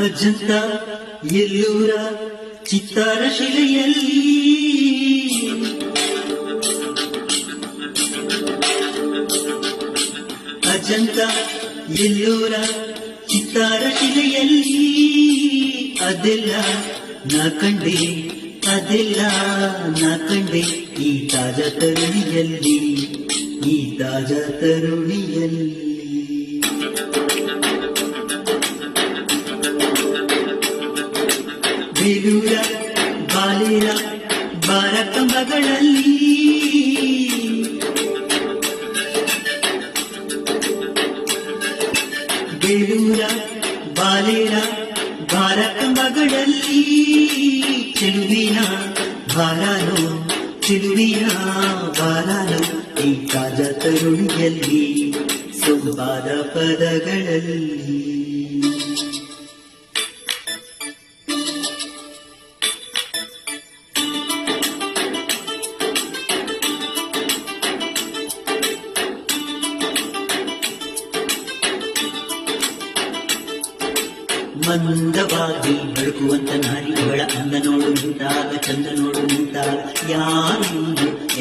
ಅಜಂತ ಎಲ್ಲೂರ ಚಿತ್ತಾರ ಶಿಲೆಯಲ್ಲಿ ಅಜಂತ ಎಲ್ಲೂರ ಚಿತ್ತಾರ ಶಿಲೆಯಲ್ಲಿ ಅದೆಲ್ಲ ನಾ ಕಂಡೆ, ಅದೆಲ್ಲ ನಾ ಕಂಡೆ ಈ ತಾಜಾ ತರುಣಿಯಲ್ಲಿ, ಈ ತಾಜಾ ತರುಣಿಯಲ್ಲಿ. ಬೇಲೂರ ಬಾಲೇರ ಬಾರ ಕಂಬಗಳಲ್ಲಿ ಬೇಲೂರ ಬಾಲೇರ ಬಾರ ಕಂಬಗಳಲ್ಲಿ ಚೆಲುವಿನ ಬಾರಾನೋ, ಚೆಲುವಿನ ಬಾರಾನೋ ಈ ತಾಜಾ ತರುಣಿಯಲ್ಲಿ ಸೊಂಪಾದ ಪದಗಳಲ್ಲಿ. ಮಂದವಾಗಿ ಬಳುಕುವಂತ ನಾರಿ ಇವಳ ಅಂದ ನೋಡು ನಿಂತಾಗ, ಚಂದ ನೋಡು ನಿಂತಾಗ ಯಾರು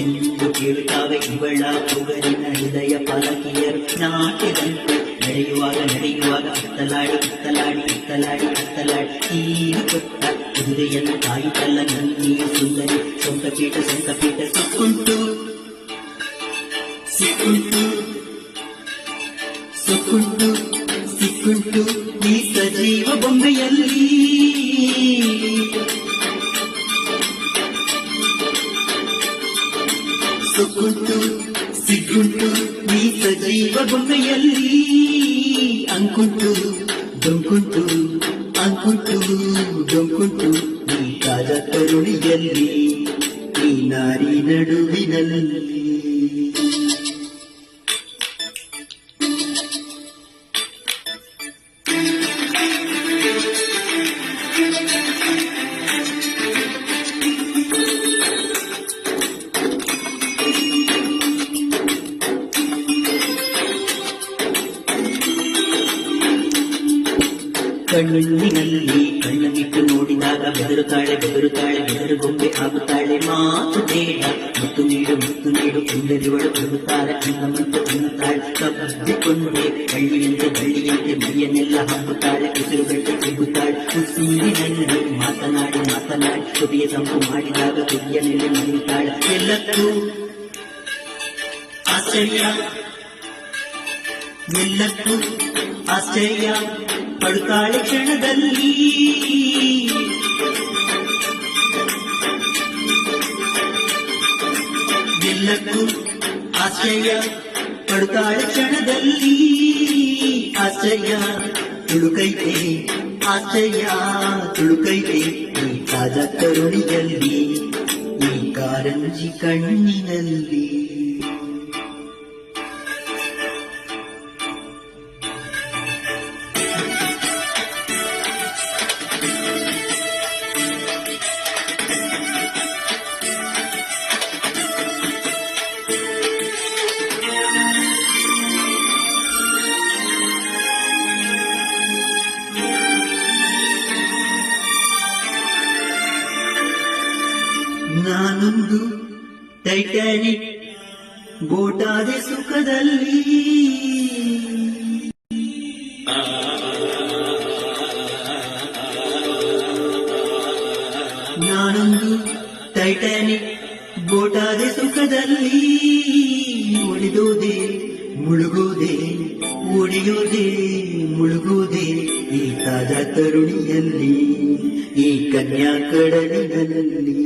ಎಂದು ಕೇಳುತ್ತಾವೆ ಇವಳ ಪೊಗರಿನ ಹೃದಯ ಪಾಲಕಿಯರು. ನಾಟ್ಯದಂತೆ ನಡೆಯುವಾಗ ನಡೆಯುವಾಗ ಅತ್ತಲಾಡಿ ಅತ್ತಲಾಡಿ ಅತ್ತಲಾಡಿ ಅತ್ತಲಾಡಿ ತೀರು ಕೊಟ್ಟ ಕುದುರೆಯನ್ನು ಕಾಯುತ್ತಲ್ಲ ನನ್ನಿ ಸುಂದರಿ. ಸೊಂಕಪೀಠ ಸೊಂಕಪೀಠ ಸಿಕ್ಕುಂಟು ಸಿಕ್ಕುಂಟು ಸಿಕ್ಕುಂಟು ಸಿಕ್ಕುಂಟು ಈ ಸಜೀವ ಬೊಂಬೆಯಲ್ಲಿ. ಸುಕ್ಕುಂಟು ಸಿಕ್ಕುಂಟು ಈ ಸಜೀವ ಬೊಂಬೆಯಲ್ಲಿ. ಅಂಕುಂಟು ಡೊಂಕುಂಟು ಅಂಕುಂಟು ಡೊಂಕುಂಟು ಈ ತಾಜಾ ತರುಣಿಯಲ್ಲಿ, ಈ ನಾರಿ ನಡುವಿನಲ್ಲಿ. ಕಣ್ಣಿನಲ್ಲಿ ಕಣ್ಣನಿಟ್ಟು ನೋಡಿದಾಗ ಬೆದರುತ್ತಾಳೆ ಬೆದರುತ್ತಾಳೆ ಬೆದರುಗೊಂಬೆ ಆಗುತ್ತಾಳೆ. ಮಾತು ಬೇಡ ಮುತ್ತು ನೀಡು ಮುತ್ತು ನೀಡು ಎಂದರಿವಳು ಕೊಡುತ್ತಾರೆ ಅನ್ನ ಮತ್ತು ಅನ್ನುತ್ತಾಳೆ. ಕಬ್ಬಿಕೊಂಡೆ ಹಳ್ಳಿಯಂತೆ ಬಳ್ಳಿಯಂತೆ ಮೈಯನ್ನೆಲ್ಲ ಹಬ್ಬುತ್ತಾಳೆ. ಉಸಿರುಗಟ್ಟಿ ಸಿಗುತ್ತಾಳೆ ಉಸಿರಿನಲ್ಲಿ ಮಾತನಾಡಿ ಮಾತನಾಡಿ ತುದಿಯ ತಂಪು ಮಾಡಿದಾಗ ತುದಿಯನ್ನೆಲ್ಲ ಮರೆಯುತ್ತಾಳೆ. ಎಲ್ಲಕ್ಕೂ ಆಶ್ಚರ್ಯ, ಎಲ್ಲಕ್ಕೂ ಆಶ್ಚರ್ಯ ಪಡುತ್ತಾಳೆ ಕ್ಷಣದಲ್ಲಿ. ಎಲ್ಲಕ್ಕೂ ಆಶ್ಚರ್ಯ ಪಡುತ್ತಾಳೆ ಕ್ಷಣದಲ್ಲಿ. ಆಶ್ಚರ್ಯ ತುಳುಕೈತೆ, ಆಶ್ಚರ್ಯ ತುಳುಕೈತೆ ಈ ತಾಜಾ ತರುಣಿಯಲ್ಲಿ, ಈ ಕಾರಂಜಿ ಕಣ್ಣಿನಲ್ಲಿ. ನಾನೊಂದು ಟೈಟಾನಿಕ್ ಬೋಟಾದೆ ಸುಖದಲ್ಲಿ. ನಾನೊಂದು ಟೈಟಾನಿಕ್ ಬೋಟಾದೆ ಸುಖದಲ್ಲಿ. ಒಡೆದೋದೆ ಮುಳುಗೋದೆ ಒಡೆಯೋದೆ ಮುಳುಗೋದೆ ಈ ತಾಜಾ ತರುಣಿಯಲ್ಲಿ, ಈ ಕನ್ಯಾ ಕಡಲಿನಲ್ಲಿ.